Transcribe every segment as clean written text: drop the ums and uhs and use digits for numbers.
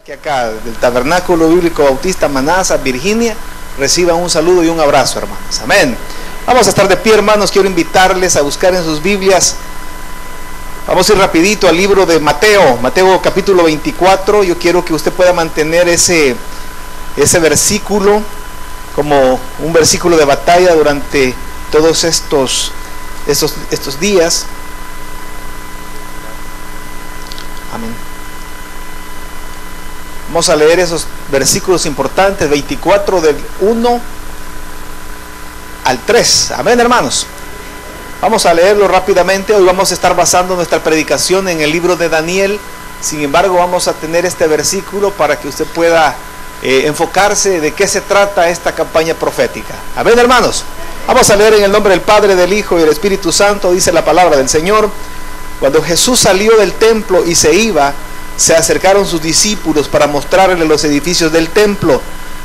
Que acá del Tabernáculo Bíblico Bautista Manasa, Virginia, reciban un saludo y un abrazo, hermanos. Amén. Vamos a estar de pie, hermanos. Quiero invitarles a buscar en sus Biblias. Vamos a ir rapidito al libro de Mateo, Mateo capítulo 24. Yo quiero que usted pueda mantener ese versículo como un versículo de batalla durante todos estos días. Amén. Vamos a leer esos versículos importantes, 24 del 1 al 3. Amén, hermanos. Vamos a leerlo rápidamente. Hoy vamos a estar basando nuestra predicación en el libro de Daniel. Sin embargo, vamos a tener este versículo para que usted pueda enfocarse de qué se trata esta campaña profética. Amén, hermanos. Vamos a leer en el nombre del Padre, del Hijo y del Espíritu Santo. Dice la palabra del Señor: cuando Jesús salió del templo y se iba, se acercaron sus discípulos para mostrarle los edificios del templo.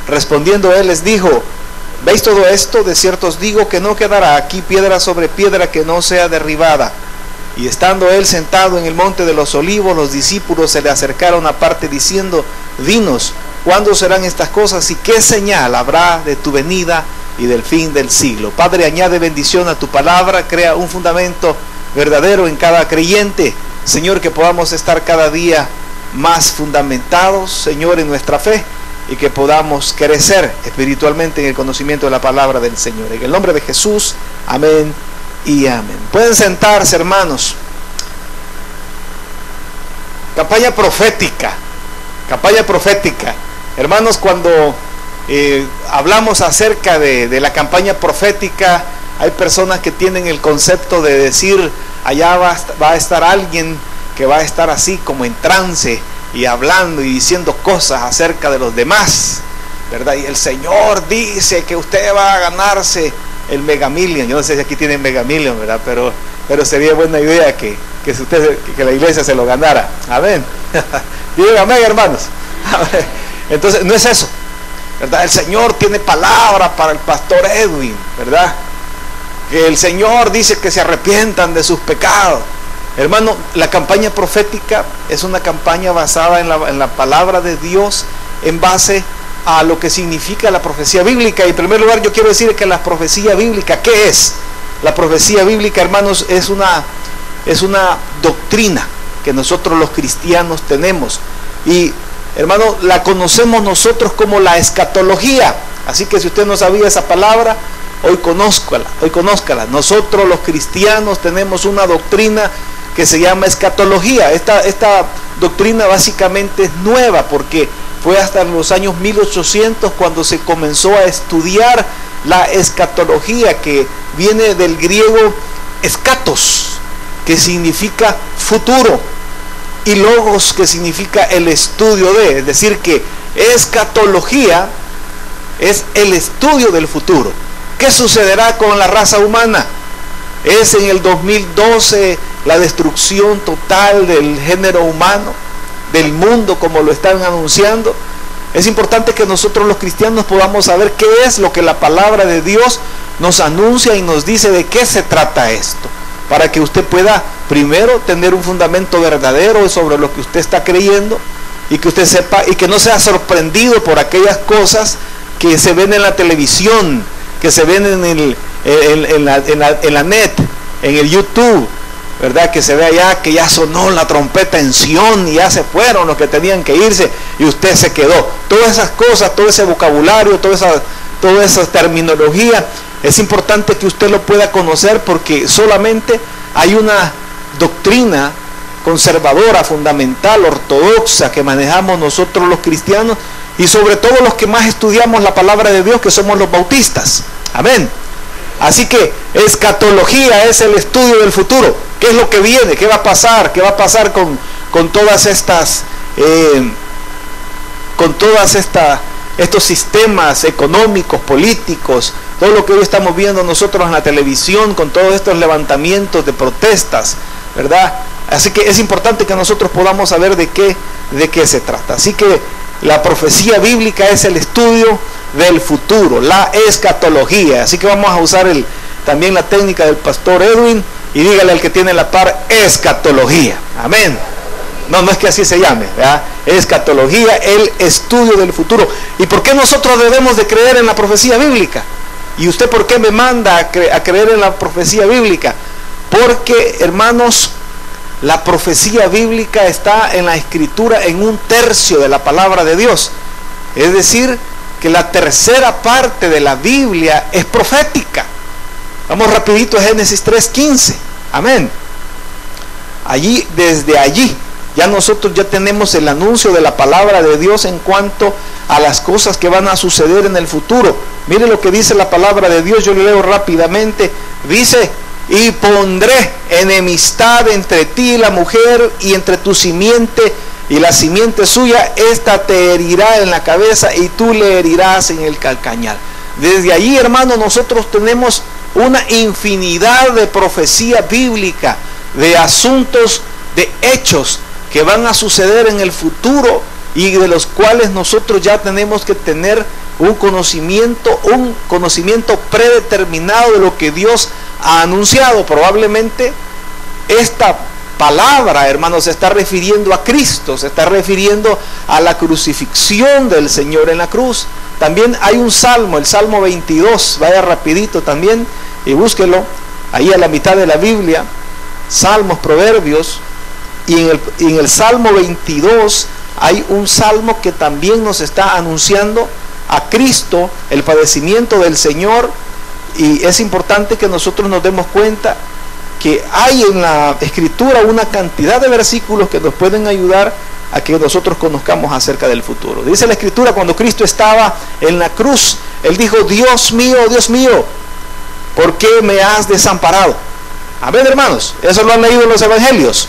Respondiendo él les dijo: ¿veis todo esto? De cierto os digo que no quedará aquí piedra sobre piedra que no sea derribada. Y estando él sentado en el monte de los olivos, los discípulos se le acercaron aparte diciendo: dinos, ¿cuándo serán estas cosas y qué señal habrá de tu venida y del fin del siglo? Padre, añade bendición a tu palabra, crea un fundamento verdadero en cada creyente. Señor, que podamos estar cada día más fundamentados, Señor, en nuestra fe, y que podamos crecer espiritualmente en el conocimiento de la palabra del Señor. En el nombre de Jesús, amén y amén. Pueden sentarse, hermanos. Campaña profética. Campaña profética. Hermanos, cuando hablamos acerca de la campaña profética, hay personas que tienen el concepto de decir: allá va a estar alguien que va a estar así como en trance y hablando y diciendo cosas acerca de los demás, ¿verdad? Y el Señor dice que usted va a ganarse el Mega Million. Yo no sé si aquí tienen Mega Million, ¿verdad? Pero sería buena idea que la iglesia se lo ganara. Amén. Digan amén, hermanos. Amén. Entonces, no es eso, ¿verdad? El Señor tiene palabra para el pastor Edwin, ¿verdad? Que el Señor dice que se arrepientan de sus pecados. Hermano, la campaña profética es una campaña basada en la palabra de Dios, en base a lo que significa la profecía bíblica. Y en primer lugar, yo quiero decir que la profecía bíblica, ¿qué es? La profecía bíblica, hermanos, es una doctrina que nosotros los cristianos tenemos. Y, hermano, la conocemos nosotros como la escatología. Así que si usted no sabía esa palabra, hoy conózcala. Nosotros los cristianos tenemos una doctrina que se llama escatología. Esta doctrina básicamente es nueva, porque fue hasta los años 1800 cuando se comenzó a estudiar la escatología, que viene del griego escatos, que significa futuro, y logos, que significa el estudio de, es decir, que escatología es el estudio del futuro. ¿Qué sucederá con la raza humana? ¿Es en el 2012 la destrucción total del género humano, del mundo, como lo están anunciando? Es importante que nosotros los cristianos podamos saber qué es lo que la palabra de Dios nos anuncia y nos dice de qué se trata esto, para que usted pueda primero tener un fundamento verdadero sobre lo que usted está creyendo, y que usted sepa y que no sea sorprendido por aquellas cosas que se ven en la televisión, que se ven en la net, en el YouTube, ¿verdad? Que se ve allá que ya sonó la trompeta en Sion y ya se fueron los que tenían que irse y usted se quedó. Todas esas cosas, todo ese vocabulario, toda esa terminología, es importante que usted lo pueda conocer, porque solamente hay una doctrina conservadora, fundamental, ortodoxa, que manejamos nosotros los cristianos, y sobre todo los que más estudiamos la palabra de Dios, que somos los bautistas. Amén. Así que escatología es el estudio del futuro. ¿Qué es lo que viene? ¿Qué va a pasar? ¿Qué va a pasar con todas estas estos sistemas económicos, políticos, todo lo que hoy estamos viendo nosotros en la televisión, con todos estos levantamientos de protestas, ¿verdad? Así que es importante que nosotros podamos saber de qué se trata. Así que la profecía bíblica es el estudio del futuro, la escatología. Así que vamos a usar también la técnica del pastor Edwin, y dígale al que tiene la par: escatología. Amén. no es que así se llame, ¿verdad? Escatología, el estudio del futuro. ¿Y por qué nosotros debemos de creer en la profecía bíblica? ¿Y usted por qué me manda a creer en la profecía bíblica? Porque, hermanos, la profecía bíblica está en la escritura en 1/3 de la palabra de Dios. Es decir, que la tercera parte de la Biblia es profética. Vamos rapidito a Génesis 3:15. Amén. Allí, desde allí, nosotros ya tenemos el anuncio de la palabra de Dios en cuanto a las cosas que van a suceder en el futuro. Mire lo que dice la palabra de Dios, yo lo leo rápidamente. Dice: y pondré enemistad entre ti y la mujer, y entre tu simiente y la simiente suya. Esta te herirá en la cabeza y tú le herirás en el calcañar. Desde allí, hermanos, nosotros tenemos una infinidad de profecía bíblica, de asuntos, de hechos que van a suceder en el futuro y de los cuales nosotros ya tenemos que tener un conocimiento predeterminado de lo que Dios ha anunciado. Probablemente esta palabra, hermanos, se está refiriendo a Cristo, se está refiriendo a la crucifixión del Señor en la cruz. También hay un salmo, el Salmo 22, vaya rapidito también y búsquelo, ahí a la mitad de la Biblia, Salmos, Proverbios, y en el Salmo 22 hay un salmo que también nos está anunciando a Cristo, el padecimiento del Señor, y es importante que nosotros nos demos cuenta que hay en la Escritura una cantidad de versículos que nos pueden ayudar a que nosotros conozcamos acerca del futuro. Dice la Escritura, cuando Cristo estaba en la cruz, Él dijo: Dios mío, ¿por qué me has desamparado? Amén, hermanos, eso lo han leído en los evangelios.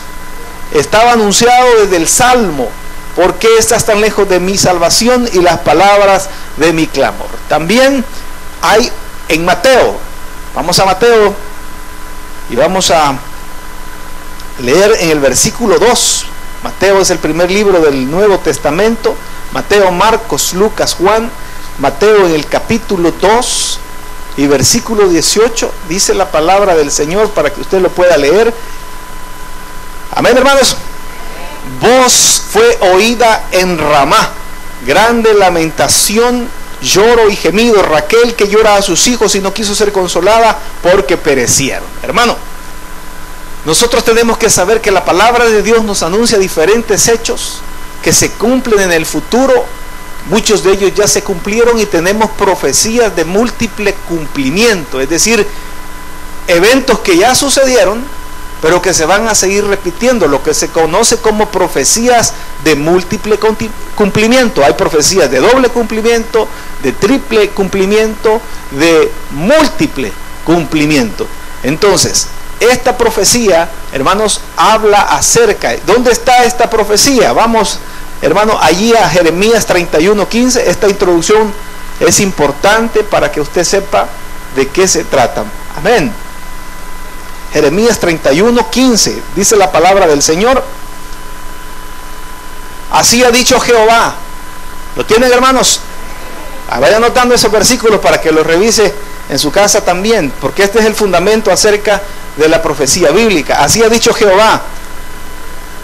Estaba anunciado desde el Salmo: ¿por qué estás tan lejos de mi salvación y las palabras de mi clamor? También hay en Mateo, vamos a Mateo y vamos a leer en el versículo 2. Mateo es el primer libro del Nuevo Testamento. Mateo, Marcos, Lucas, Juan. Mateo en el capítulo 2 y versículo 18 dice la palabra del Señor para que usted lo pueda leer. Amén, hermanos. Voz fue oída en Ramá, grande lamentación, lloro y gemido. Raquel, que llora a sus hijos y no quiso ser consolada porque perecieron. Hermano, nosotros tenemos que saber que la palabra de Dios nos anuncia diferentes hechos que se cumplen en el futuro. Muchos de ellos ya se cumplieron y tenemos profecías de múltiple cumplimiento, es decir, eventos que ya sucedieron pero que se van a seguir repitiendo, lo que se conoce como profecías de múltiple cumplimiento. Hay profecías de doble cumplimiento, de triple cumplimiento, de múltiple cumplimiento. Entonces, esta profecía, hermanos, habla acerca. ¿Dónde está esta profecía? Vamos, hermano, allí a Jeremías 31:15. Esta introducción es importante para que usted sepa de qué se trata. Amén. Jeremías 31:15, dice la palabra del Señor: así ha dicho Jehová. ¿Lo tienen, hermanos? Vaya anotando esos versículos para que los revise en su casa también, porque este es el fundamento acerca de la profecía bíblica. Así ha dicho Jehová: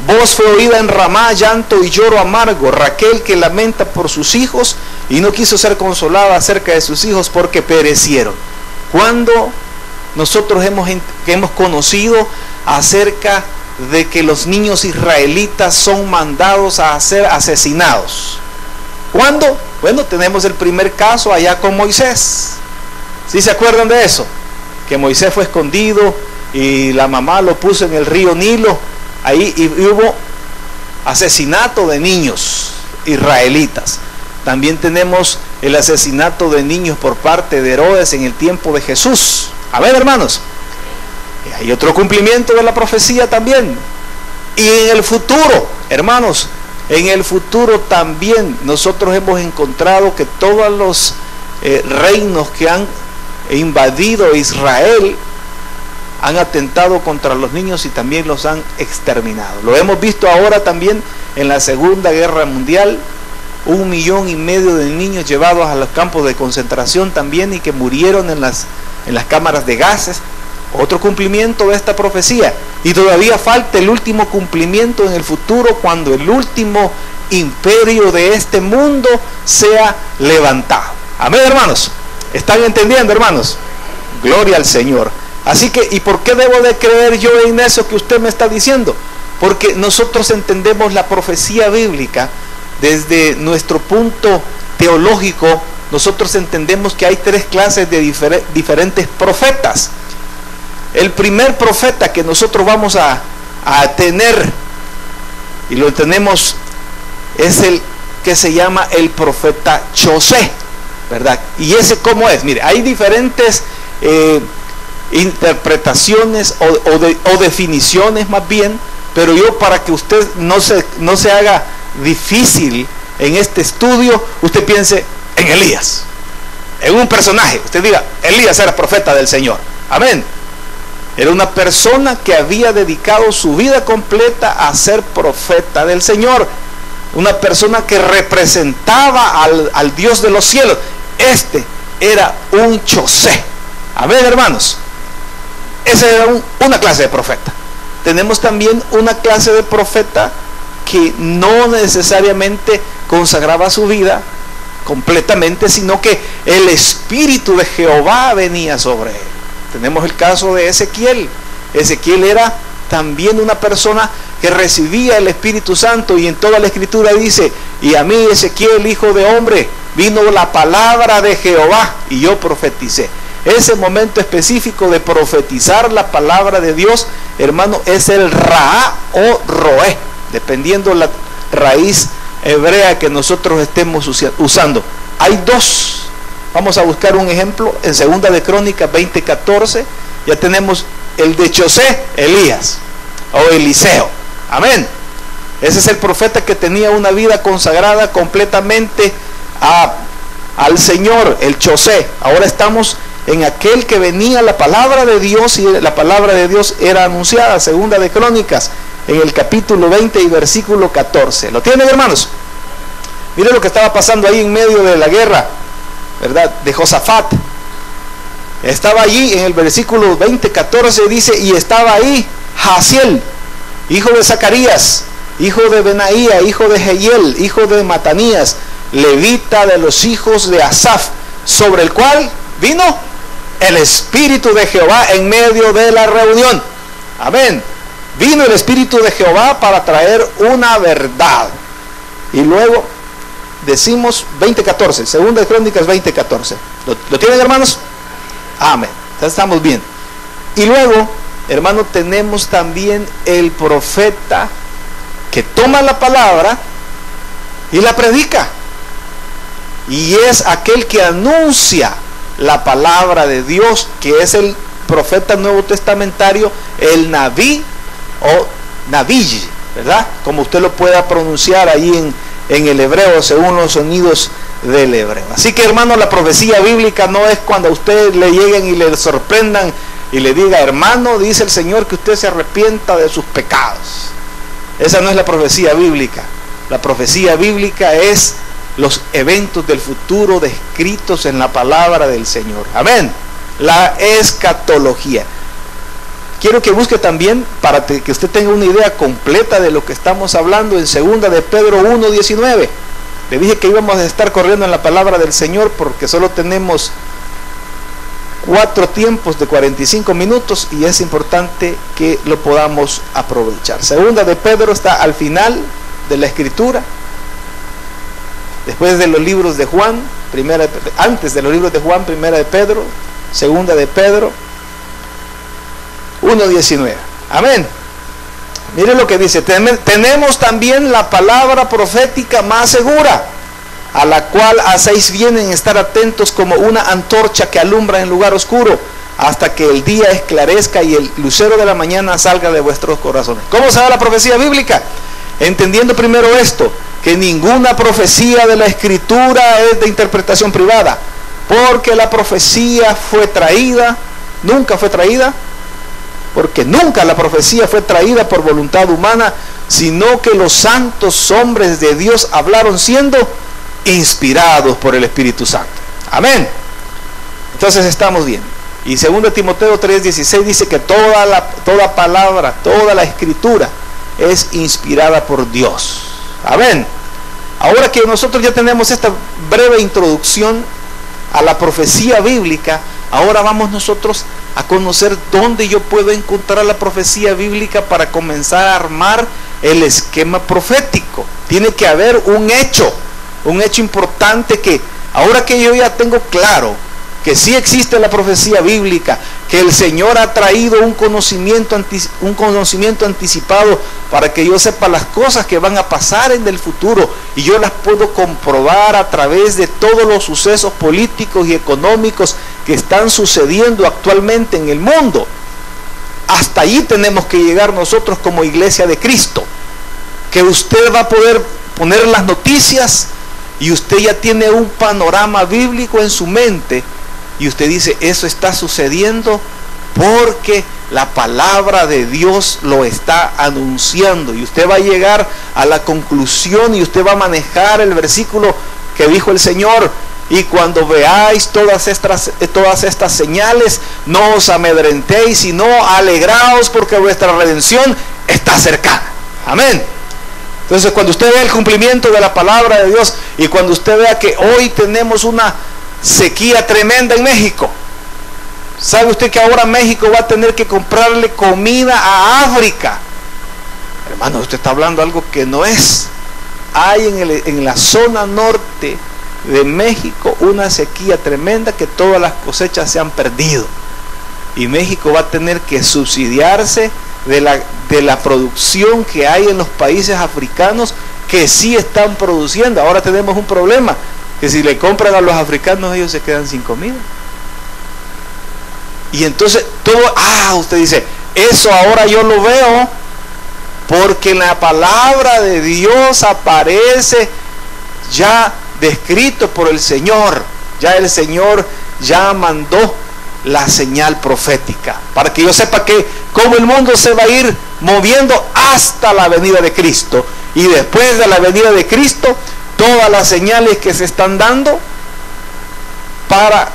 voz fue oída en Ramá, llanto y lloro amargo, Raquel que lamenta por sus hijos y no quiso ser consolada acerca de sus hijos porque perecieron. Cuando nosotros hemos conocido acerca de que los niños israelitas son mandados a ser asesinados. ¿Cuándo? Bueno, tenemos el primer caso allá con Moisés. ¿Sí se acuerdan de eso? Que Moisés fue escondido y la mamá lo puso en el río Nilo. Ahí y hubo asesinato de niños israelitas. También tenemos el asesinato de niños por parte de Herodes en el tiempo de Jesús. A ver, hermanos, hay otro cumplimiento de la profecía también. Y en el futuro, hermanos, en el futuro también nosotros hemos encontrado que todos los reinos que han invadido Israel han atentado contra los niños y también los han exterminado. Lo hemos visto ahora también en la Segunda Guerra Mundial. 1,5 millones de niños llevados a los campos de concentración también y que murieron en las cámaras de gases. Otro cumplimiento de esta profecía. Y todavía falta el último cumplimiento en el futuro, cuando el último imperio de este mundo sea levantado. Amén, hermanos. ¿Están entendiendo, hermanos? Gloria al Señor. Así que, ¿y por qué debo de creer yo en eso que usted me está diciendo? Porque nosotros entendemos la profecía bíblica desde nuestro punto teológico. Nosotros entendemos que hay tres clases de diferentes profetas. El primer profeta que nosotros vamos a tener, y lo tenemos, es el que se llama el profeta José, ¿verdad? ¿Y ese cómo es? Mire, hay diferentes interpretaciones o definiciones más bien, pero yo, para que usted no se haga difícil en este estudio, usted piense en Elías, en un personaje. Usted diga, Elías era profeta del Señor. Amén. Era una persona que había dedicado su vida completa a ser profeta del Señor. Una persona que representaba al Dios de los cielos. Este era un José. Amén, hermanos. Esa era una clase de profeta. Tenemos también una clase de profeta que no necesariamente consagraba su vida completamente, sino que el Espíritu de Jehová venía sobre él. Tenemos el caso de Ezequiel. Ezequiel era también una persona que recibía el Espíritu Santo, y en toda la Escritura dice: y a mí, Ezequiel, hijo de hombre, vino la palabra de Jehová y yo profeticé. Ese momento específico de profetizar la palabra de Dios, hermano, es el Raá o Roé, dependiendo la raíz hebrea que nosotros estemos usando. Hay dos. Vamos a buscar un ejemplo en 2 de Crónicas 20:14. Ya tenemos el de José, Elías o Eliseo. Amén. Ese es el profeta que tenía una vida consagrada completamente al Señor, el José. Ahora estamos en aquel que venía la palabra de Dios, y la palabra de Dios era anunciada. 2 de Crónicas, en el capítulo 20 y versículo 14. ¿Lo tienen, hermanos? Mire lo que estaba pasando ahí en medio de la guerra, ¿verdad?, de Josafat. Estaba allí en el versículo 20:14, dice: y estaba ahí Jaasiel, hijo de Zacarías, hijo de Benaía, hijo de Jehiel, hijo de Matanías, levita de los hijos de Asaf, sobre el cual vino el Espíritu de Jehová en medio de la reunión. Amén. Vino el Espíritu de Jehová para traer una verdad. Y luego decimos 20:14, 2 de Crónicas 20:14. ¿Lo tienen, hermanos? Amén. Entonces estamos bien. Y luego, hermano, tenemos también el profeta que toma la palabra y la predica. Y es aquel que anuncia la palabra de Dios, que es el profeta nuevo testamentario, el Naví o Naví, ¿verdad? Como usted lo pueda pronunciar ahí en el hebreo, según los sonidos del hebreo. Así que, hermano, la profecía bíblica no es cuando a usted le lleguen y le sorprendan y le diga: hermano, dice el Señor que usted se arrepienta de sus pecados. Esa no es la profecía bíblica. La profecía bíblica es los eventos del futuro descritos en la palabra del Señor. Amén. La escatología. Quiero que busque también, para que usted tenga una idea completa de lo que estamos hablando, en 2 de Pedro 1:19. Le dije que íbamos a estar corriendo en la palabra del Señor porque solo tenemos 4 tiempos de 45 minutos y es importante que lo podamos aprovechar. 2 de Pedro está al final de la Escritura, después de los libros de Juan, antes de los libros de Juan, 1 de Pedro, 2 de Pedro 1:19. Amén. Mire lo que dice: tenemos también la palabra profética más segura, a la cual hacéis bien en estar atentos como una antorcha que alumbra en lugar oscuro, hasta que el día esclarezca y el lucero de la mañana salga de vuestros corazones. ¿Cómo se da la profecía bíblica? Entendiendo primero esto, que ninguna profecía de la Escritura es de interpretación privada, porque la profecía nunca fue traída, porque nunca la profecía fue traída por voluntad humana, sino que los santos hombres de Dios hablaron siendo inspirados por el Espíritu Santo. Amén. Entonces estamos bien. Y 2 Timoteo 3:16 dice que toda palabra, toda la escritura es inspirada por Dios. Amén. Ahora que nosotros ya tenemos esta breve introducción a la profecía bíblica, ahora vamos nosotros a conocer dónde yo puedo encontrar la profecía bíblica para comenzar a armar el esquema profético. Tiene que haber un hecho importante que ahora que yo ya tengo claro que sí existe la profecía bíblica, que el Señor ha traído un conocimiento anticipado para que yo sepa las cosas que van a pasar en el futuro, y yo las puedo comprobar a través de todos los sucesos políticos y económicos que están sucediendo actualmente en el mundo. Hasta allí tenemos que llegar nosotros como Iglesia de Cristo, que usted va a poder poner las noticias y usted ya tiene un panorama bíblico en su mente. Y usted dice, eso está sucediendo porque la palabra de Dios lo está anunciando. Y usted va a llegar a la conclusión y usted va a manejar el versículo que dijo el Señor: y cuando veáis todas estas señales, no os amedrentéis, sino alegraos, porque vuestra redención está cercana. Amén. Entonces, cuando usted vea el cumplimiento de la palabra de Dios, y cuando usted vea que hoy tenemos una sequía tremenda en México, ¿sabe usted que ahora México va a tener que comprarle comida a África? Hermano, usted está hablando algo que no es. Hay en la zona norte de México una sequía tremenda, que todas las cosechas se han perdido, y México va a tener que subsidiarse de la producción que hay en los países africanos que sí están produciendo. Ahora tenemos un problema, que si le compran a los africanos, ellos se quedan sin comida. Y entonces usted dice, eso ahora yo lo veo porque en la palabra de Dios aparece ya descrito por el Señor. Ya el Señor ya mandó la señal profética para que yo sepa que cómo el mundo se va a ir moviendo hasta la venida de Cristo, y después de la venida de Cristo todas las señales que se están dando para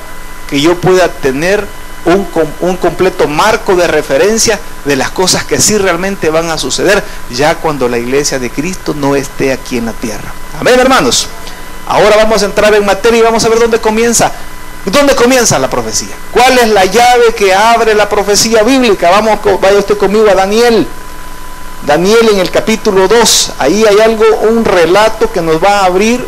que yo pueda tener un completo marco de referencia de las cosas que sí realmente van a suceder ya cuando la iglesia de Cristo no esté aquí en la tierra. Amén, hermanos. Ahora vamos a entrar en materia y vamos a ver dónde comienza la profecía. ¿Cuál es la llave que abre la profecía bíblica? Vaya usted conmigo a Daniel en el capítulo 2. Ahí hay un relato que nos va a abrir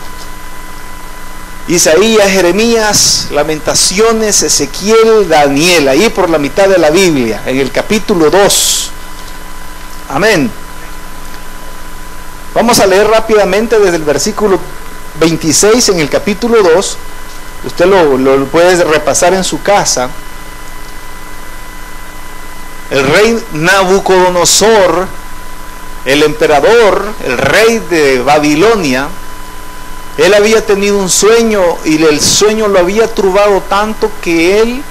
Isaías, Jeremías, Lamentaciones, Ezequiel, Daniel, ahí por la mitad de la Biblia, en el capítulo 2. Amén. Vamos a leer rápidamente desde el versículo 26 en el capítulo 2. Usted lo puede repasar en su casa. El rey Nabucodonosor, el emperador, el rey de Babilonia, él había tenido un sueño, y el sueño lo había turbado tanto que él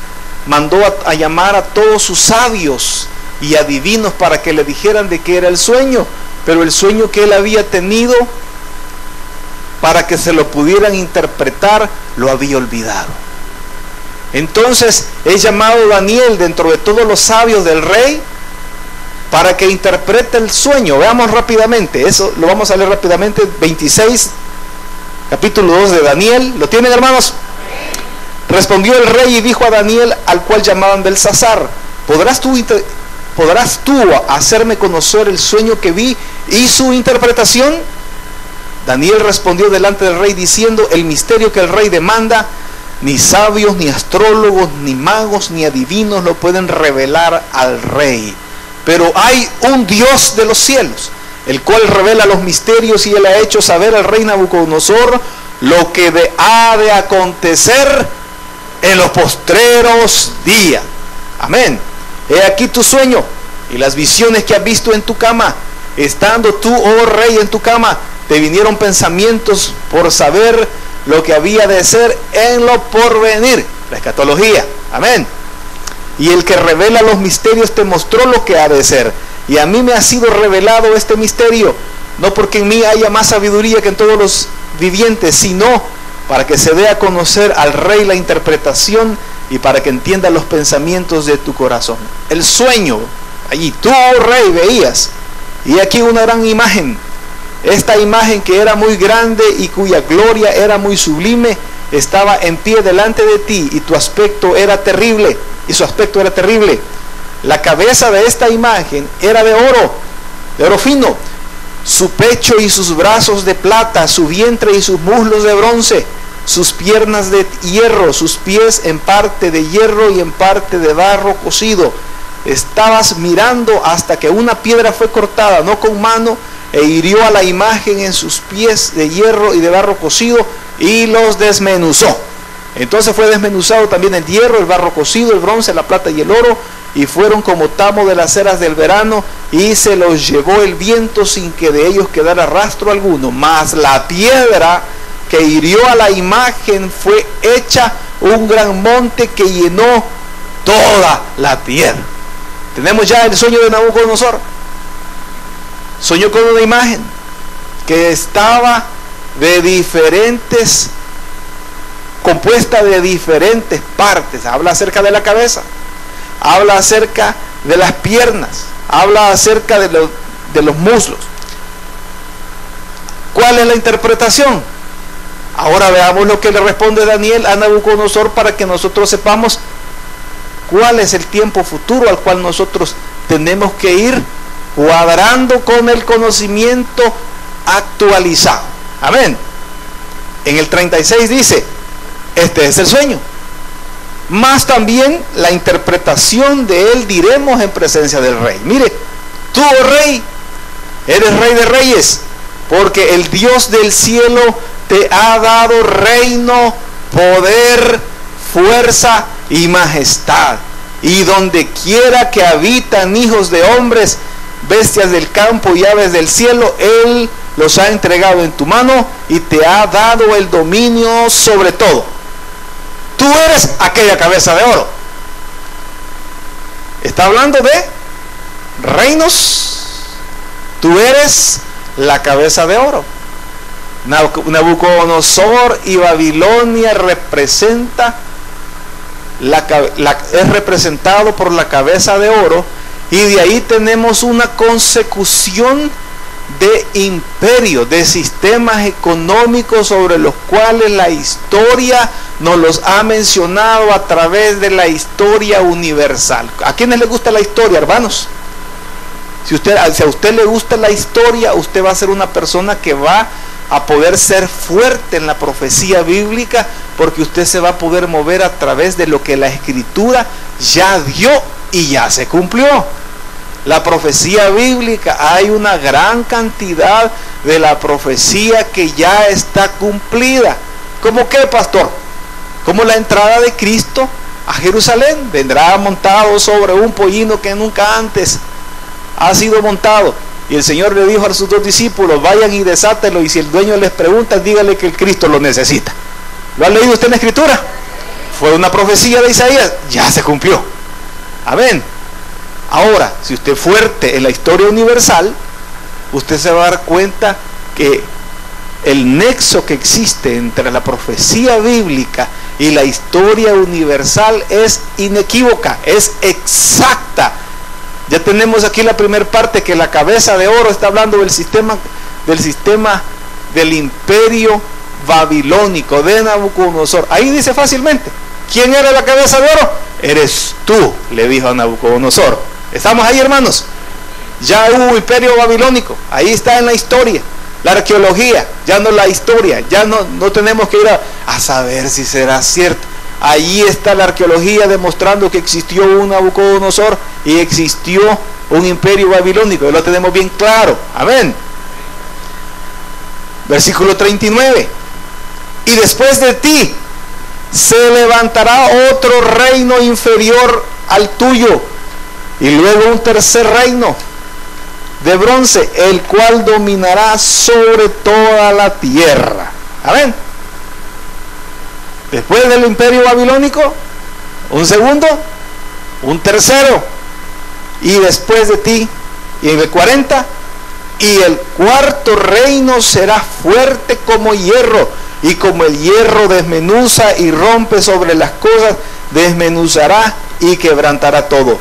mandó a llamar a todos sus sabios y adivinos para que le dijeran de qué era el sueño. Pero el sueño que él había tenido, para que se lo pudieran interpretar, lo había olvidado. Entonces es llamado Daniel dentro de todos los sabios del rey para que interprete el sueño. Veamos rápidamente, eso lo vamos a leer rápidamente. 26, capítulo 2 de Daniel. ¿Lo tienen, hermanos? Respondió el rey y dijo a Daniel, al cual llamaban Belsasar: ¿Podrás tú hacerme conocer el sueño que vi y su interpretación? Daniel respondió delante del rey diciendo: el misterio que el rey demanda, ni sabios, ni astrólogos, ni magos, ni adivinos lo pueden revelar al rey. Pero hay un Dios de los cielos, el cual revela los misterios, y él ha hecho saber al rey Nabucodonosor lo que ha de acontecer en los postreros días. Amén. He aquí tu sueño y las visiones que has visto en tu cama. Estando tú, oh rey, en tu cama, te vinieron pensamientos por saber lo que había de ser en lo porvenir. La escatología. Amén. Y el que revela los misterios te mostró lo que ha de ser. Y a mí me ha sido revelado este misterio, no porque en mí haya más sabiduría que en todos los vivientes, sino para que se dé a conocer al rey la interpretación y para que entiendas los pensamientos de tu corazón. El sueño, allí tú, rey, veías, y aquí una gran imagen. Esta imagen que era muy grande y cuya gloria era muy sublime, estaba en pie delante de ti, y tu aspecto era terrible, y su aspecto era terrible. La cabeza de esta imagen era de oro fino, su pecho y sus brazos de plata, su vientre y sus muslos de bronce, sus piernas de hierro, sus pies en parte de hierro y en parte de barro cocido. Estabas mirando hasta que una piedra fue cortada, no con mano, e hirió a la imagen en sus pies de hierro y de barro cocido, y los desmenuzó. Entonces fue desmenuzado también el hierro, el barro cocido, el bronce, la plata y el oro, y fueron como tamo de las eras del verano, y se los llevó el viento sin que de ellos quedara rastro alguno. Mas la piedra que hirió a la imagen fue hecha un gran monte que llenó toda la tierra. Tenemos ya el sueño de Nabucodonosor. Soñó con una imagen que estaba compuesta de diferentes partes. Habla acerca de la cabeza, habla acerca de las piernas, habla acerca de los muslos. ¿Cuál es la interpretación? Ahora veamos lo que le responde Daniel a Nabucodonosor para que nosotros sepamos cuál es el tiempo futuro al cual nosotros tenemos que ir cuadrando con el conocimiento actualizado. Amén. En el 36 dice: este es el sueño, más también la interpretación de él diremos en presencia del rey. Mire, tú, oh rey, eres rey de reyes, porque el Dios del cielo te ha dado reino, poder, fuerza y majestad, y donde quiera que habitan hijos de hombres, bestias del campo y aves del cielo, él los ha entregado en tu mano y te ha dado el dominio sobre todo. Tú eres aquella cabeza de oro. Está hablando de reinos. Tú eres la cabeza de oro. Nabucodonosor y Babilonia es representado por la cabeza de oro, y de ahí tenemos una consecución de imperios, de sistemas económicos sobre los cuales la historia nos los ha mencionado a través de la historia universal. ¿A quiénes les gusta la historia, hermanos? Si a usted le gusta la historia, usted va a ser una persona que va a poder ser fuerte en la profecía bíblica, porque usted se va a poder mover a través de lo que la Escritura ya dio y ya se cumplió. La profecía bíblica, hay una gran cantidad de la profecía que ya está cumplida. ¿Cómo qué, pastor? Como la entrada de Cristo a Jerusalén. Vendrá montado sobre un pollino que nunca antes ha sido montado. Y el Señor le dijo a sus dos discípulos: vayan y desátelo, y si el dueño les pregunta, dígale que el Cristo lo necesita. ¿Lo ha leído usted en la Escritura? Fue una profecía de Isaías, ya se cumplió. Amén. Ahora, si usted es fuerte en la historia universal, usted se va a dar cuenta que el nexo que existe entre la profecía bíblica y la historia universal es inequívoca, es exacta. Ya tenemos aquí la primera parte, que la cabeza de oro está hablando del sistema del imperio babilónico de Nabucodonosor. Ahí dice fácilmente: ¿quién era la cabeza de oro? Eres tú, le dijo a Nabucodonosor. ¿Estamos ahí, hermanos? Ya hubo imperio babilónico, ahí está en la historia. La arqueología, ya no la historia, ya no tenemos que ir a saber si será cierto. Allí está la arqueología demostrando que existió un Nabucodonosor y existió un imperio babilónico, y lo tenemos bien claro. Amén. Versículo 39: y después de ti se levantará otro reino inferior al tuyo, y luego un tercer reino de bronce, el cual dominará sobre toda la tierra. Amén. Después del imperio babilónico, un segundo, un tercero, y después de ti, y en el 40, y el cuarto reino será fuerte como hierro, y como el hierro desmenuza y rompe sobre las cosas, desmenuzará y quebrantará todo.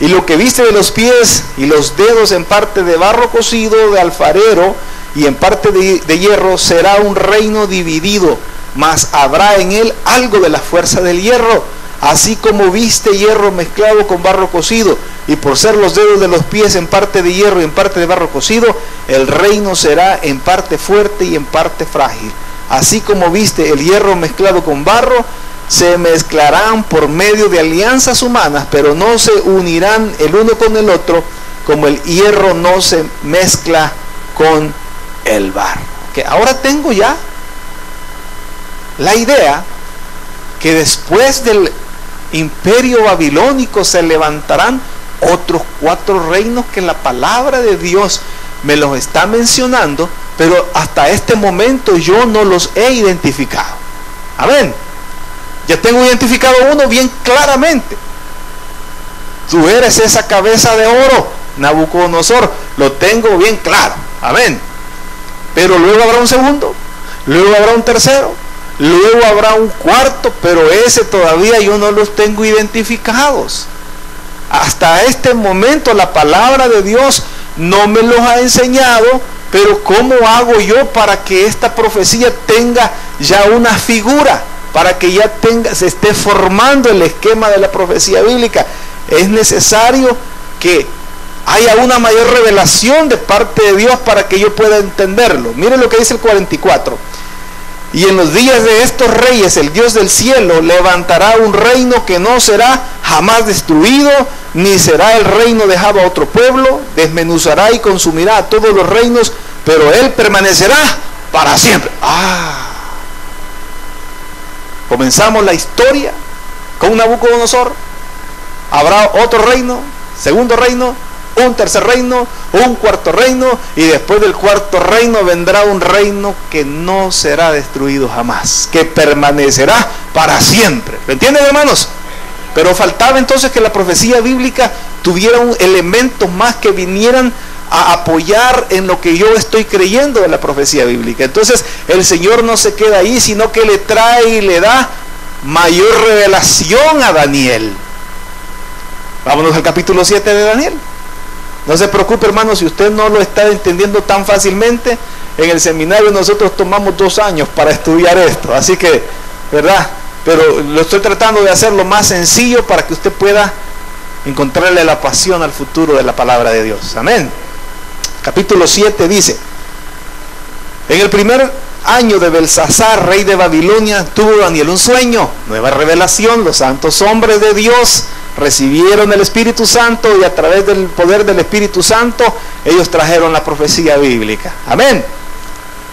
Y lo que viste de los pies y los dedos en parte de barro cocido de alfarero y en parte de hierro será un reino dividido, mas habrá en él algo de la fuerza del hierro, así como viste hierro mezclado con barro cocido, y por ser los dedos de los pies en parte de hierro y en parte de barro cocido, el reino será en parte fuerte y en parte frágil. Así como viste el hierro mezclado con barro, se mezclarán por medio de alianzas humanas, pero no se unirán el uno con el otro, como el hierro no se mezcla con el barro. Que ahora tengo ya la idea que después del imperio babilónico se levantarán otros 4 reinos que la palabra de Dios me los está mencionando, pero hasta este momento yo no los he identificado. Amén. Ya tengo identificado uno bien claramente. Tú eres esa cabeza de oro, Nabucodonosor. Lo tengo bien claro. Amén. Pero luego habrá un segundo, luego habrá un tercero, luego habrá un cuarto, pero ese todavía yo no los tengo identificados. Hasta este momento la palabra de Dios no me los ha enseñado, pero ¿cómo hago yo para que esta profecía tenga ya una figura? Para que ya se esté formando el esquema de la profecía bíblica. Es necesario que haya una mayor revelación de parte de Dios para que yo pueda entenderlo. Miren lo que dice el 44. Y en los días de estos reyes, el Dios del cielo levantará un reino que no será jamás destruido, ni será el reino dejado a otro pueblo. Desmenuzará y consumirá a todos los reinos, pero él permanecerá para siempre. Comenzamos la historia con Nabucodonosor. Habrá otro reino, segundo reino, un tercer reino, un cuarto reino, y después del cuarto reino vendrá un reino que no será destruido jamás, que permanecerá para siempre. ¿Me entienden, hermanos? Pero faltaba entonces que la profecía bíblica tuviera un elemento más que vinieran a apoyar en lo que yo estoy creyendo de la profecía bíblica. Entonces el Señor no se queda ahí, sino que le trae y le da mayor revelación a Daniel. Vámonos al capítulo 7 de Daniel. No se preocupe, hermano, si usted no lo está entendiendo tan fácilmente. En el seminario nosotros tomamos 2 años para estudiar esto, así que, ¿verdad? Pero lo estoy tratando de hacerlo más sencillo para que usted pueda encontrarle la pasión al futuro de la palabra de Dios. Amén. Capítulo 7 dice: en el primer año de Belsasar, rey de Babilonia, tuvo Daniel un sueño, nueva revelación. Los santos hombres de Dios recibieron el Espíritu Santo, y a través del poder del Espíritu Santo ellos trajeron la profecía bíblica. Amén.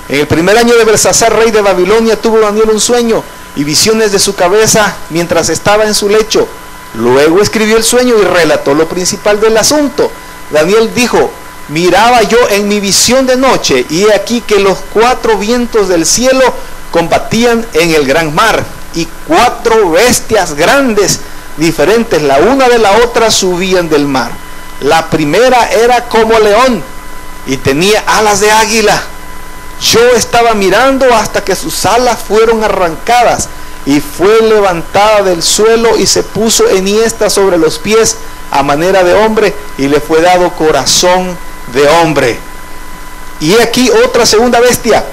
En el primer año de Belsasar, rey de Babilonia, tuvo Daniel un sueño y visiones de su cabeza mientras estaba en su lecho. Luego escribió el sueño y relató lo principal del asunto. Daniel dijo: miraba yo en mi visión de noche, y he aquí que los 4 vientos del cielo combatían en el gran mar, y 4 bestias grandes, diferentes la una de la otra, subían del mar. La primera era como león y tenía alas de águila. Yo estaba mirando hasta que sus alas fueron arrancadas, y fue levantada del suelo y se puso enhiesta sobre los pies a manera de hombre, y le fue dado corazón de hombre. Y he aquí otra segunda bestia,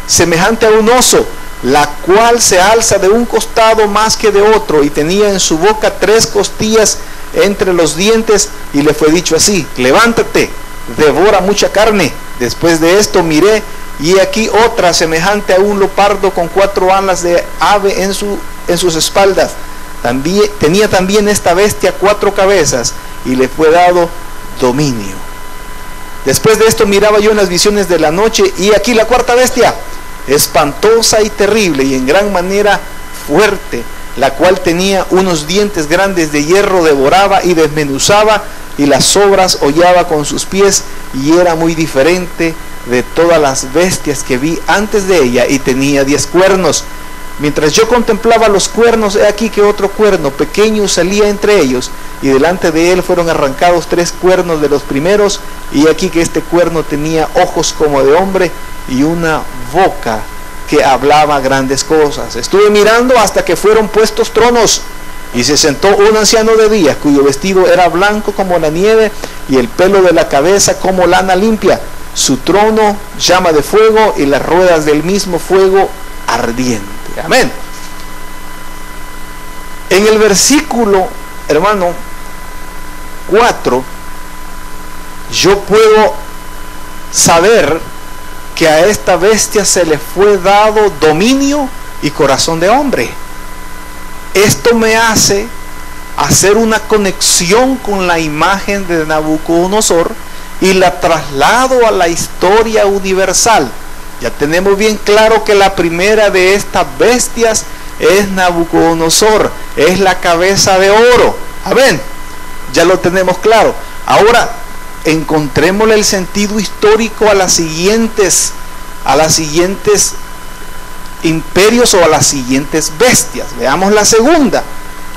semejante a un oso, la cual se alza de un costado más que de otro, y tenía en su boca 3 costillas entre los dientes, y le fue dicho así: levántate, devora mucha carne. Después de esto miré, y he aquí otra semejante a un leopardo con 4 alas de ave en sus espaldas. Tenía también esta bestia 4 cabezas, y le fue dado dominio. Después de esto miraba yo en las visiones de la noche, y aquí la cuarta bestia, espantosa y terrible, y en gran manera fuerte, la cual tenía unos dientes grandes de hierro, devoraba y desmenuzaba, y las sobras hollaba con sus pies, y era muy diferente de todas las bestias que vi antes de ella, y tenía 10 cuernos. Mientras yo contemplaba los cuernos, he aquí que otro cuerno pequeño salía entre ellos, y delante de él fueron arrancados 3 cuernos de los primeros, y aquí que este cuerno tenía ojos como de hombre y una boca que hablaba grandes cosas. Estuve mirando hasta que fueron puestos tronos, Y se sentó un anciano de días, cuyo vestido era blanco como la nieve, y el pelo de la cabeza como lana limpia. Su trono llama de fuego, y las ruedas del mismo fuego ardiente. Amén. En el versículo, hermano, 4, yo puedo saber que a esta bestia se le fue dado dominio y corazón de hombre. Esto me hace hacer una conexión con la imagen de Nabucodonosor y la traslado a la historia universal. Ya tenemos bien claro que la primera de estas bestias es Nabucodonosor, es la cabeza de oro. Amén. Ya lo tenemos claro. Ahora encontrémosle el sentido histórico a las siguientes imperios o a las siguientes bestias. Veamos la segunda.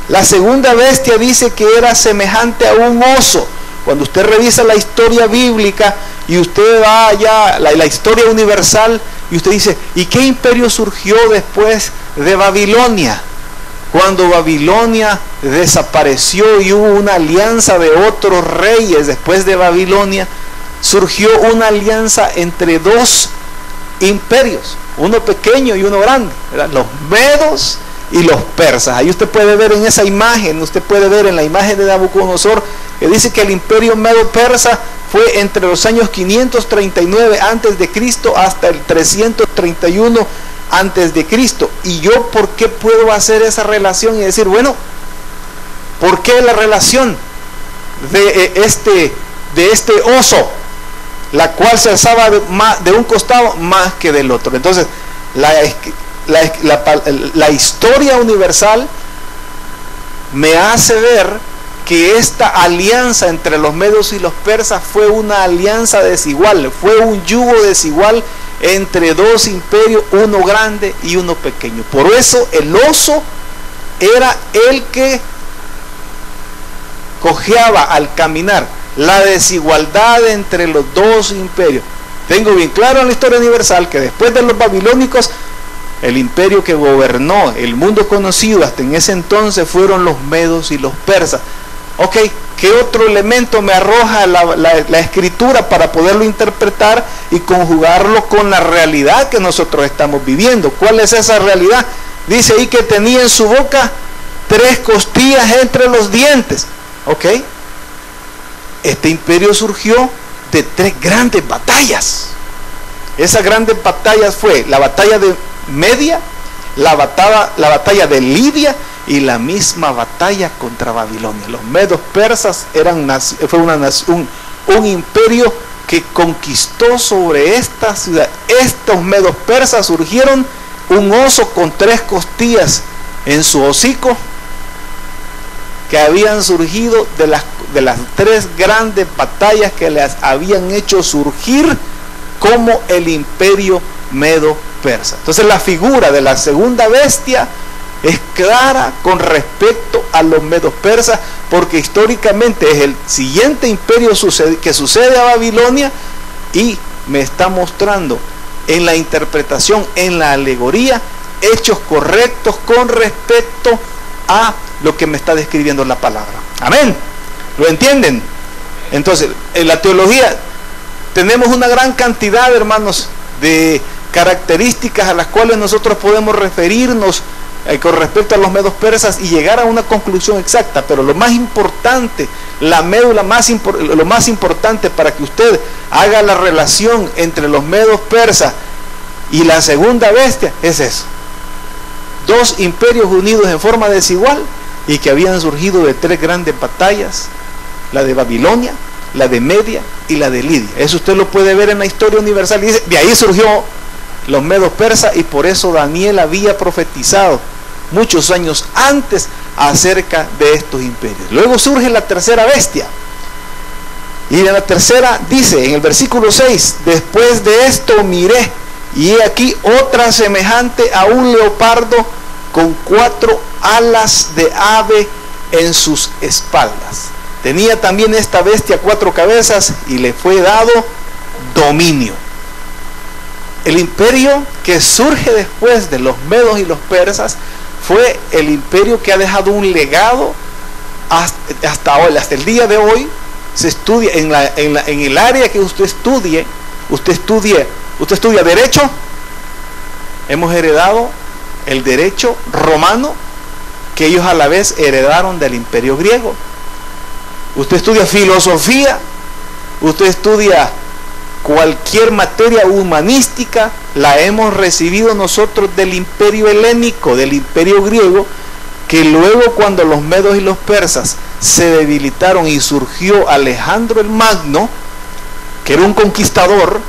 La segunda bestia dice que era semejante a un oso. Cuando usted revisa la historia bíblica y usted va allá, la historia universal, y usted dice, ¿y qué imperio surgió después de Babilonia? Cuando Babilonia desapareció y hubo una alianza de otros reyes después de Babilonia, surgió una alianza entre dos imperios, uno pequeño y uno grande, ¿verdad? Los medos y los persas. Ahí usted puede ver en esa imagen, usted puede ver en la imagen de Nabucodonosor, que dice que el imperio medo-persa fue entre los años 539 antes de Cristo hasta el 331 antes de Cristo. Y yo, ¿por qué puedo hacer esa relación y decir, bueno, ¿por qué la relación de este oso, la cual se alzaba de un costado más que del otro? Entonces, la historia universal me hace ver que esta alianza entre los medos y los persas fue una alianza desigual, fue un yugo desigual entre dos imperios, uno grande y uno pequeño. Por eso el oso era el que cojeaba al caminar, la desigualdad entre los dos imperios. Tengo bien claro en la historia universal que después de los babilónicos, el imperio que gobernó el mundo conocido hasta en ese entonces fueron los medos y los persas. Ok, ¿qué otro elemento me arroja la escritura para poderlo interpretar y conjugarlo con la realidad que nosotros estamos viviendo? ¿Cuál es esa realidad? Dice ahí que tenía en su boca 3 costillas entre los dientes. Ok, este imperio surgió de 3 grandes batallas. Esas grandes batallas fue la batalla de Media, la batalla de Lidia y la misma batalla contra Babilonia. Los medos persas fue un imperio que conquistó sobre esta ciudad. Estos medos persas surgieron un oso con 3 costillas en su hocico, que habían surgido de las 3 grandes batallas que les habían hecho surgir como el imperio medo persa. Entonces la figura de la segunda bestia es clara con respecto a los medos persas, porque históricamente es el siguiente imperio que sucede a Babilonia, y me está mostrando en la interpretación, en la alegoría, hechos correctos con respecto a lo que me está describiendo la palabra. Amén. ¿Lo entienden? Entonces, en la teología tenemos una gran cantidad, hermanos, de características a las cuales nosotros podemos referirnos con respecto a los medos persas y llegar a una conclusión exacta, pero lo más importante, lo más importante para que usted haga la relación entre los medos persas y la segunda bestia es eso: 2 imperios unidos en forma desigual y que habían surgido de 3 grandes batallas, la de Babilonia, la de Media y la de Lidia. Eso usted lo puede ver en la historia universal, y dice, de ahí surgió los medos persas, y por eso Daniel había profetizado muchos años antes acerca de estos imperios. Luego surge la tercera bestia, y en la tercera dice en el versículo 6: después de esto miré, y he aquí otra semejante a un leopardo con 4 alas de ave en sus espaldas. Tenía también esta bestia 4 cabezas y le fue dado dominio. El imperio que surge después de los medos y los persas fue el imperio que ha dejado un legado hasta hoy, hasta el día de hoy. Se estudia en el área que usted estudia derecho. Hemos heredado el derecho romano, que ellos a la vez heredaron del imperio griego. Usted estudia filosofía, usted estudia cualquier materia humanística, la hemos recibido nosotros del imperio helénico, del imperio griego, que luego, cuando los medos y los persas se debilitaron y surgió Alejandro el Magno, que era un conquistador,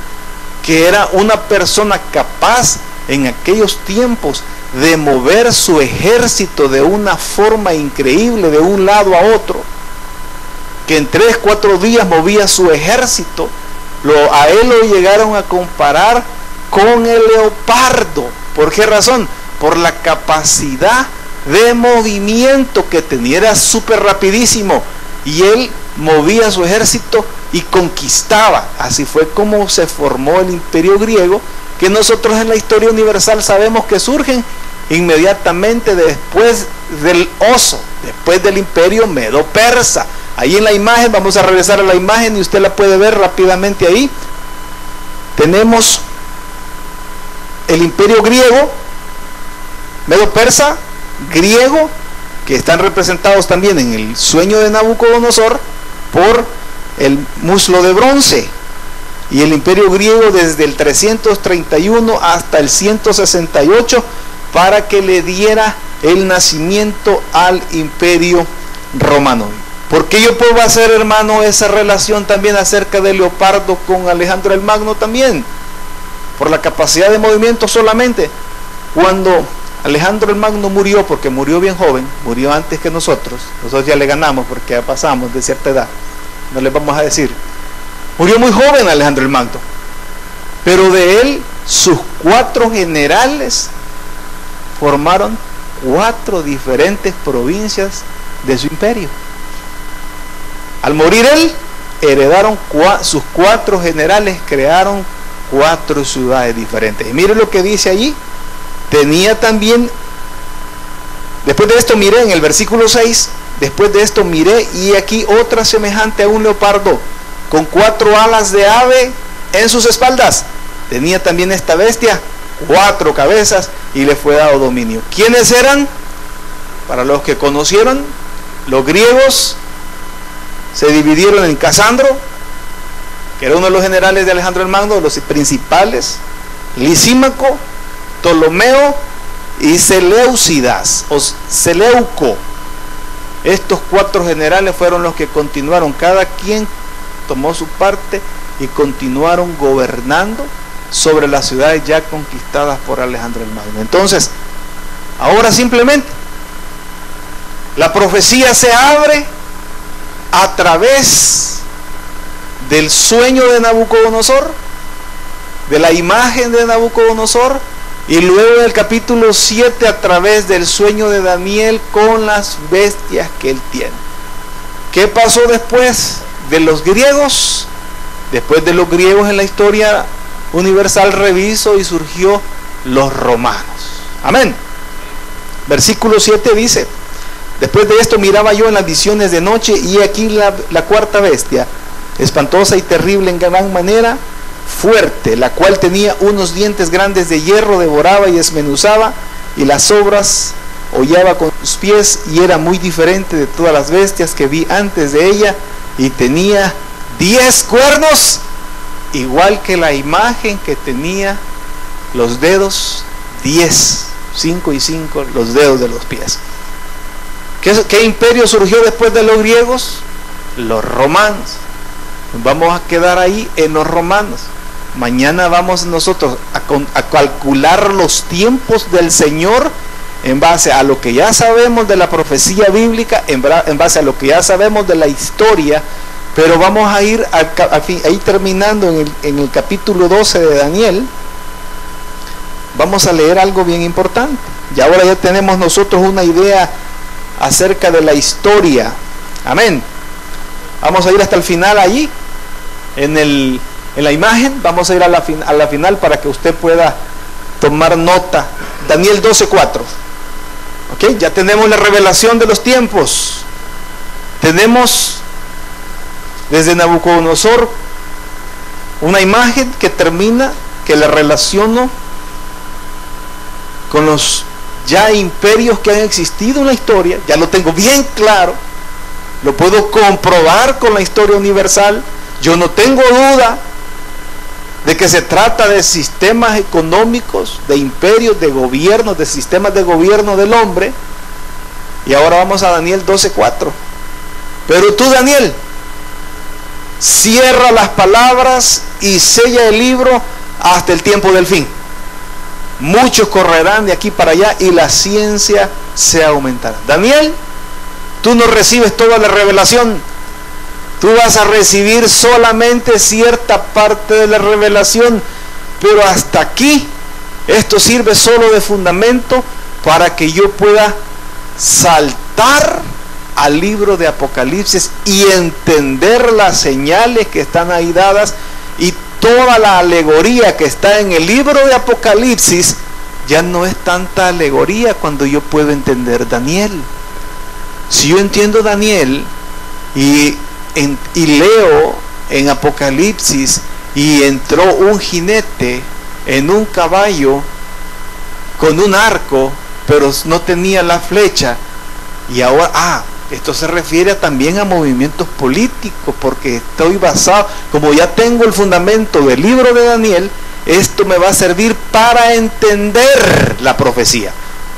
que era una persona capaz en aquellos tiempos de mover su ejército de una forma increíble de un lado a otro, que en 3-4 días movía su ejército. A él lo llegaron a comparar con el leopardo. ¿Por qué razón? Por la capacidad de movimiento que tenía, era súper rapidísimo, y él movía su ejército y conquistaba. Así fue como se formó el imperio griego, que nosotros en la historia universal sabemos que surgen inmediatamente después del oso, después del imperio medo-persa. Ahí en la imagen, vamos a regresar a la imagen y usted la puede ver rápidamente ahí. Tenemos el imperio griego, medo-persa, griego, que están representados también en el sueño de Nabucodonosor por el muslo de bronce, y el imperio griego desde el 331 hasta el 168, para que le diera el nacimiento al imperio romano. ¿Por qué yo puedo hacer, hermano, esa relación también acerca de Leopardo con Alejandro el Magno también? Por la capacidad de movimiento solamente. Cuando Alejandro el Magno murió, porque murió bien joven, murió antes que nosotros ya le ganamos porque ya pasamos de cierta edad, no les vamos a decir. Murió muy joven Alejandro el Magno, pero de él sus 4 generales formaron 4 diferentes provincias de su imperio. Al morir él, heredaron sus 4 generales, crearon 4 ciudades diferentes. Y miren lo que dice allí. Tenía también, después de esto miré, en el versículo 6, después de esto miré, y aquí otra semejante a un leopardo, con 4 alas de ave en sus espaldas. Tenía también esta bestia 4 cabezas, y le fue dado dominio. ¿Quiénes eran? Para los que conocieron, los griegos se dividieron en Casandro, que era uno de los generales de Alejandro el Magno, de los principales, Lisímaco, Ptolomeo y Seleucidas o Seleuco. Estos 4 generales fueron los que continuaron, cada quien tomó su parte y continuaron gobernando sobre las ciudades ya conquistadas por Alejandro el Magno. Entonces, ahora simplemente la profecía se abre a través del sueño de Nabucodonosor, de la imagen de Nabucodonosor, y luego en el capítulo 7 a través del sueño de Daniel con las bestias que él tiene. ¿Qué pasó después de los griegos? Después de los griegos en la historia universal reviso y surgió los romanos. Amén. Versículo 7 dice: después de esto miraba yo en las visiones de noche, y aquí la cuarta bestia, espantosa y terrible en gran manera, fuerte, la cual tenía unos dientes grandes de hierro, devoraba y desmenuzaba, y las sobras hollaba con sus pies, y era muy diferente de todas las bestias que vi antes de ella, y tenía 10 cuernos, igual que la imagen que tenía los dedos, 10, 5 y 5 los dedos de los pies. ¿Qué imperio surgió después de los griegos? Los romanos. Vamos a quedar ahí en los romanos. Mañana vamos nosotros a calcular los tiempos del Señor en base a lo que ya sabemos de la profecía bíblica, en base a lo que ya sabemos de la historia, pero vamos a ir ahí terminando en el capítulo 12 de Daniel. Vamos a leer algo bien importante. Y ahora ya tenemos nosotros una idea acerca de la historia. Amén. Vamos a ir hasta el final allí, en la imagen. Vamos a ir a la final para que usted pueda tomar nota. Daniel 12:4. ¿Ok? Ya tenemos la revelación de los tiempos. Tenemos desde Nabucodonosor una imagen que termina, que la relaciono con los ya imperios que han existido en la historia. Ya lo tengo bien claro, lo puedo comprobar con la historia universal. Yo no tengo duda de que se trata de sistemas económicos, de imperios, de gobiernos, de sistemas de gobierno del hombre. Y ahora vamos a Daniel 12:4. Pero tú, Daniel, cierra las palabras y sella el libro hasta el tiempo del fin. Muchos correrán de aquí para allá y la ciencia se aumentará. Daniel, tú no recibes toda la revelación. Tú vas a recibir solamente cierta parte de la revelación, pero hasta aquí esto sirve solo de fundamento para que yo pueda saltar al libro de Apocalipsis y entender las señales que están ahí dadas, y toda la alegoría que está en el libro de Apocalipsis ya no es tanta alegoría cuando yo puedo entender Daniel. Si yo entiendo Daniel y leo en Apocalipsis y entró un jinete en un caballo con un arco, pero no tenía la flecha, y ahora, esto se refiere también a movimientos políticos, porque estoy basado, como ya tengo el fundamento del libro de Daniel, esto me va a servir para entender la profecía.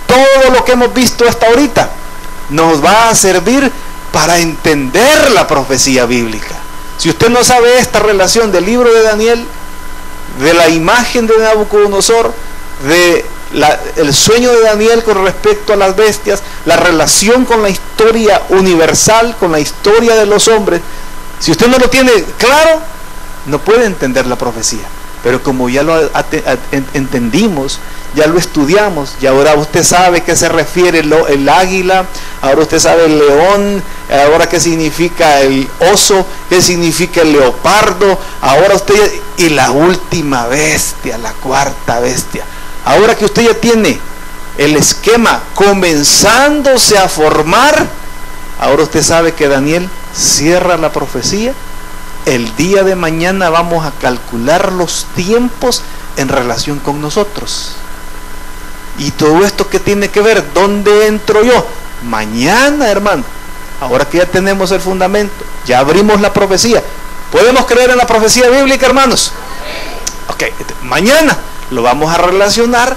Todo lo que hemos visto hasta ahorita nos va a servir para entender la profecía bíblica. Si usted no sabe esta relación del libro de Daniel, de la imagen de Nabucodonosor, de el sueño de Daniel con respecto a las bestias, la relación con la historia universal, con la historia de los hombres, si usted no lo tiene claro, no puede entender la profecía. Pero como ya lo entendimos, ya lo estudiamos, y ahora usted sabe qué se refiere el águila, ahora usted sabe el león, ahora qué significa el oso, qué significa el leopardo, ahora usted, y la última bestia, la cuarta bestia. Ahora que usted ya tiene el esquema comenzándose a formar, ahora usted sabe que Daniel cierra la profecía. El día de mañana vamos a calcular los tiempos en relación con nosotros. Y todo esto que tiene que ver, ¿dónde entro yo? Mañana, hermano. Ahora que ya tenemos el fundamento, ya abrimos la profecía. ¿Podemos creer en la profecía bíblica, hermanos? Ok, mañana lo vamos a relacionar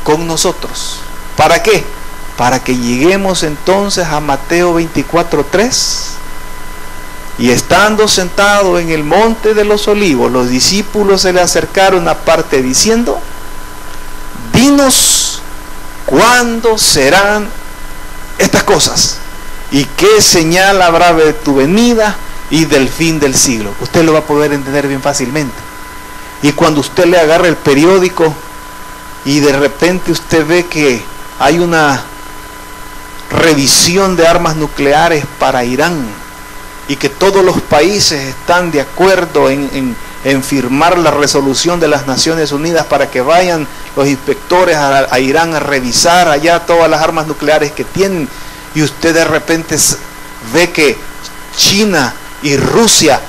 con nosotros. ¿Para qué? Para que lleguemos entonces a Mateo 24:3. Y estando sentado en el monte de los olivos, los discípulos se le acercaron aparte diciendo: dinos cuándo serán estas cosas, y qué señal habrá de tu venida y del fin del siglo. Usted lo va a poder entender bien fácilmente. Y cuando usted le agarra el periódico y de repente usted ve que hay una revisión de armas nucleares para Irán, y que todos los países están de acuerdo en firmar la resolución de las Naciones Unidas para que vayan los inspectores a Irán a revisar allá todas las armas nucleares que tienen, y usted de repente ve que China y Rusia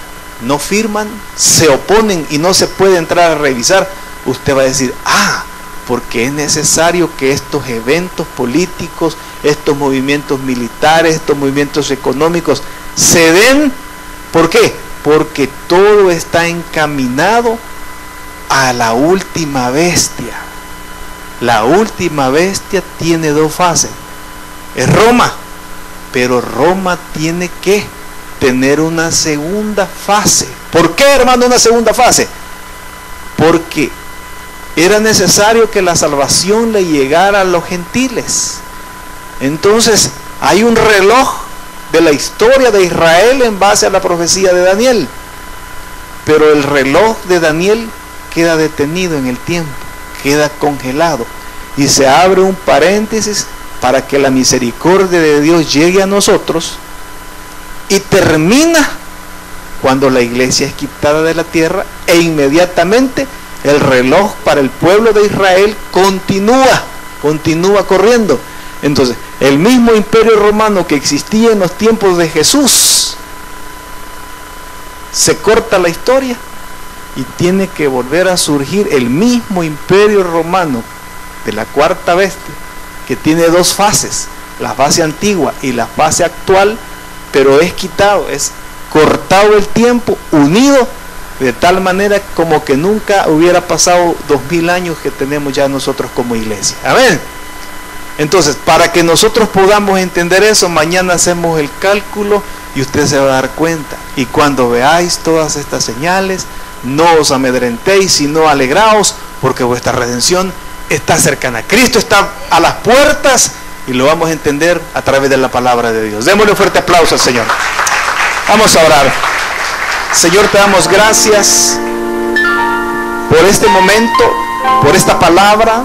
no firman, se oponen y no se puede entrar a revisar, usted va a decir: porque es necesario que estos eventos políticos, estos movimientos militares, estos movimientos económicos se den. ¿Por qué? Porque todo está encaminado a la última bestia. La última bestia tiene dos fases. Es Roma, pero Roma tiene que tener una segunda fase. ¿Por qué, hermano, una segunda fase? Porque era necesario que la salvación le llegara a los gentiles. Entonces hay un reloj de la historia de Israel en base a la profecía de Daniel, pero el reloj de Daniel queda detenido en el tiempo, queda congelado, y se abre un paréntesis para que la misericordia de Dios llegue a nosotros, y termina cuando la iglesia es quitada de la tierra, e inmediatamente el reloj para el pueblo de Israel continúa corriendo. Entonces, el mismo imperio romano que existía en los tiempos de Jesús, se corta la historia y tiene que volver a surgir el mismo imperio romano de la cuarta bestia, que tiene dos fases, la fase antigua y la fase actual, pero es quitado, es cortado el tiempo, unido de tal manera como que nunca hubiera pasado 2000 años que tenemos ya nosotros como iglesia. Amén. Entonces, para que nosotros podamos entender eso, mañana hacemos el cálculo y usted se va a dar cuenta. Y cuando veáis todas estas señales, no os amedrentéis, sino alegraos, porque vuestra redención está cercana. Cristo está a las puertas y lo vamos a entender a través de la palabra de Dios. Démosle un fuerte aplauso al Señor. Vamos a orar. Señor, te damos gracias por este momento, por esta palabra.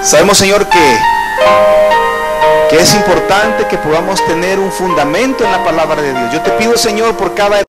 Sabemos, Señor, que es importante que podamos tener un fundamento en la palabra de Dios. Yo te pido, Señor, por cada